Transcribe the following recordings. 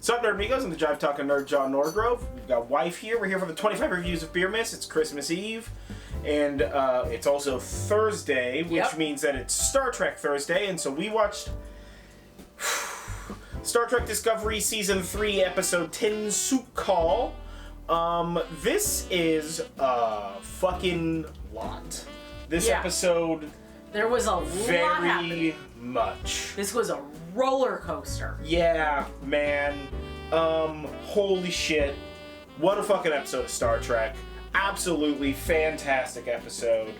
What's up, Nerdmigos? I'm the Jive talking nerd, John Norgrove. We've got Wife here. We're here for the 25 reviews of Beermas. It's Christmas Eve, and it's also Thursday, which means that it's Star Trek Thursday, and so we watched Star Trek Discovery Season 3, Episode 10, Soup Call. This is a fucking lot. This episode... There was a lot happening. Very much. This was a roller coaster. Yeah, man. Holy shit. What a fucking episode of Star Trek. Absolutely fantastic episode.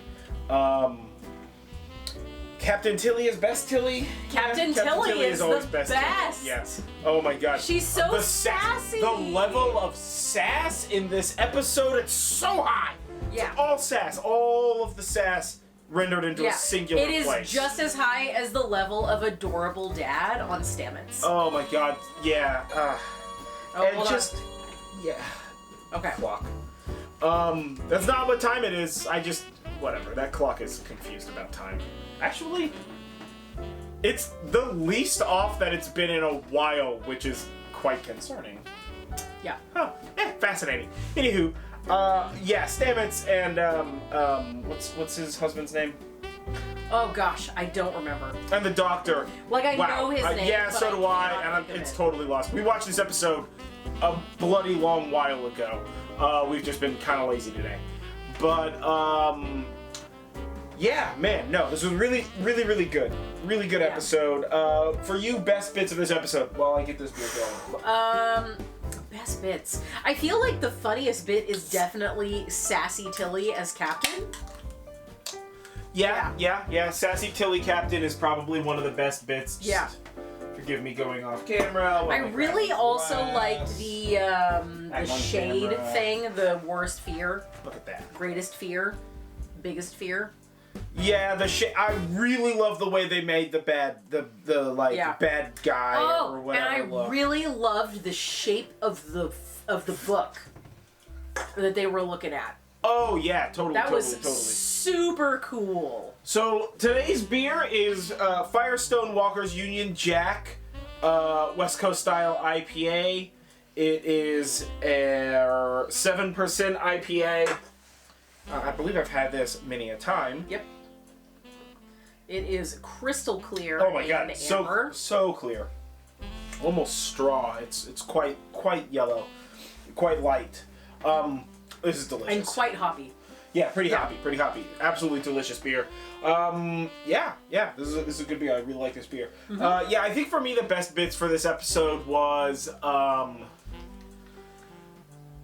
Captain Tilly is best Tilly? Captain Tilly is always the best. Yes. Oh my god. She's so sassy. The level of sass in this episode, it's so high. Yeah. It's all sass. All of the sass rendered into a singular place. It is just as high as the level of adorable dad on Stamets. Oh my god, yeah. And just, yeah. Okay. Clock. That's not what time it is. Whatever. That clock is confused about time. Actually, it's the least off that it's been in a while, which is quite concerning. Yeah. Huh. Fascinating. Anywho, yeah, Stamets and, what's his husband's name? Oh gosh, I don't remember. And the doctor. Like, I know his name, yeah, but so do I, and think of it's it. totally lost. We watched this episode a bloody long while ago. We've just been kind of lazy today. But, yeah, man, no, this was really, really, really good. Really good episode. For you, best bits of this episode, while I get this beer going. Best bits. I feel like the funniest bit is definitely Sassy Tilly as Captain. Yeah. Sassy Tilly Captain is probably one of the best bits. Just forgive me going off camera. I really also liked the shade camera thing, the worst fear. Look at that. Greatest fear. Biggest fear. Yeah, I really love the way they made the bad guy or whatever. And I really loved the shape of the book that they were looking at. Oh yeah, totally. That was totally. super cool. So today's beer is Firestone Walker's Union Jack, West Coast style IPA. It is a 7% IPA. I believe I've had this many a time. Yep. It is crystal clear. Oh my god, amber. so clear. Almost straw. It's quite yellow, quite light. This is delicious. And quite hoppy. Yeah, pretty hoppy. Absolutely delicious beer. Yeah, this is a good beer. I really like this beer. Mm-hmm. Yeah, I think for me the best bits for this episode was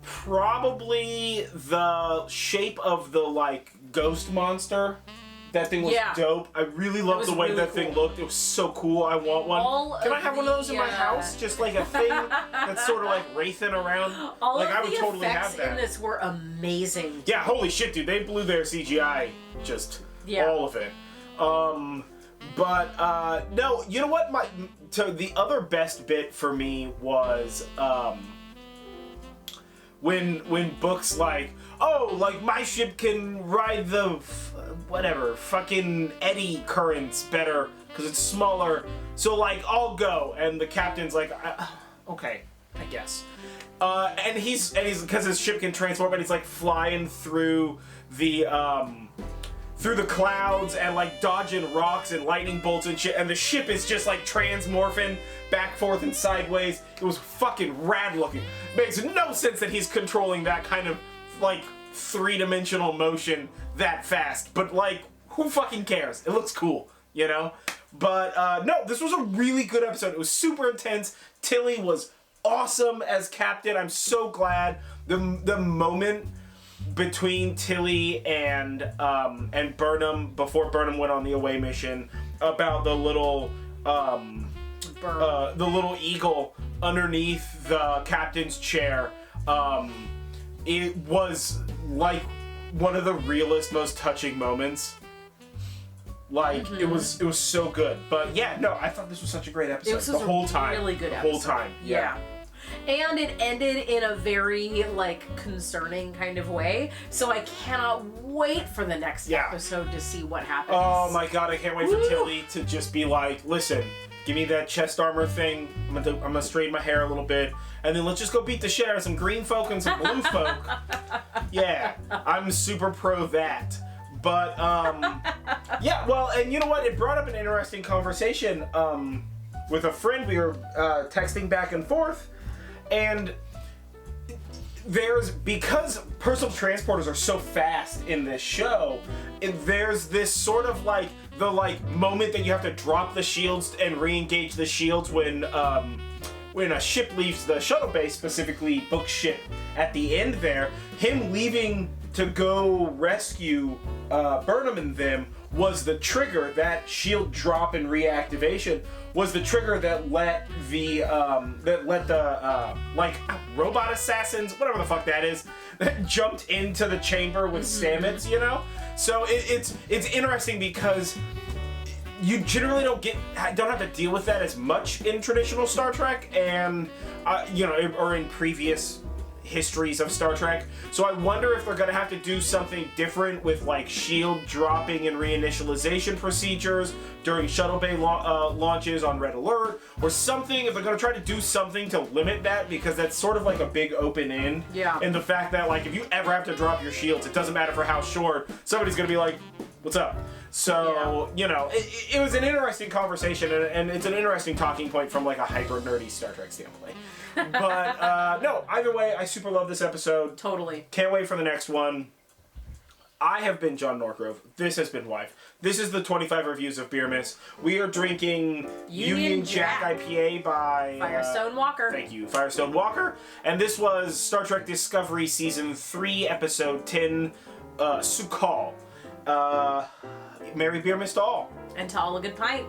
probably the shape of the ghost monster. That thing was dope. I really loved the way really that thing looked. It was so cool. I want one. Can I have one of those in my house? Just like a thing that's sort of like wraithing around. All of I would the totally effects have that. in this were amazing. Yeah, holy shit, dude. They blew their CGI. Just all of it. No, you know what? The other best bit for me was when Book's like, oh, my ship can ride the fucking eddy currents better because it's smaller. So I'll go, and the captain's like, okay, I guess. And he's because his ship can transform, and he's flying through the clouds and dodging rocks and lightning bolts and shit, and the ship is just transmorphing back, forth, and sideways. It was fucking rad looking. Makes no sense that he's controlling that kind of three-dimensional motion that fast, but who fucking cares? It looks cool, you know? But no, this was a really good episode. It was super intense. Tilly was awesome as Captain. I'm so glad the moment between Tilly and Burnham before Burnham went on the away mission about the little eagle underneath the captain's chair. It was one of the realest, most touching moments. It was so good. But yeah, no, I thought this was such a great episode. This was the whole time. Really good episode. The whole time. Yeah. And it ended in a very, concerning kind of way. So I cannot wait for the next episode to see what happens. Oh my god, I can't wait for Tilly to just be listen, Give me that chest armor thing. I'm gonna straighten my hair a little bit, and then let's just go beat the shit out of some green folk and some blue folk. Yeah, I'm super pro that. But yeah, well, and you know what? It brought up an interesting conversation with a friend. We were texting back and forth, and because personal transporters are so fast in this show, there's this sort of like the moment that you have to drop the shields and re-engage the shields when a ship leaves the shuttle bay, specifically Book's ship at the end there. Him leaving to go rescue Burnham and them was the trigger. That shield drop and reactivation was the trigger that let the robot assassins, whatever the fuck that is, that jumped into the chamber with Stamets, you know? So it's interesting because you generally don't have to deal with that as much in traditional Star Trek, and or in previous histories of Star Trek. So I wonder if they're gonna have to do something different with like shield dropping and reinitialization procedures during shuttle bay launches on Red Alert, or something. If they're gonna try to do something to limit that, because that's sort of like a big open end. Yeah. And the fact that like if you ever have to drop your shields, it doesn't matter for how short, somebody's gonna be like, "What's up?" So, it was an interesting conversation, and it's an interesting talking point from like a hyper nerdy Star Trek standpoint. But, no, either way, I super love this episode. Totally. Can't wait for the next one. I have been John Norgrove. This has been Jive. This is the 25 Reviews of Beermas. We are drinking Union Jack IPA by Firestone Walker. Thank you, Firestone Walker. And this was Star Trek Discovery Season 3, Episode 10, Su'Kal. Merry Beermas to all. And to all a good pint.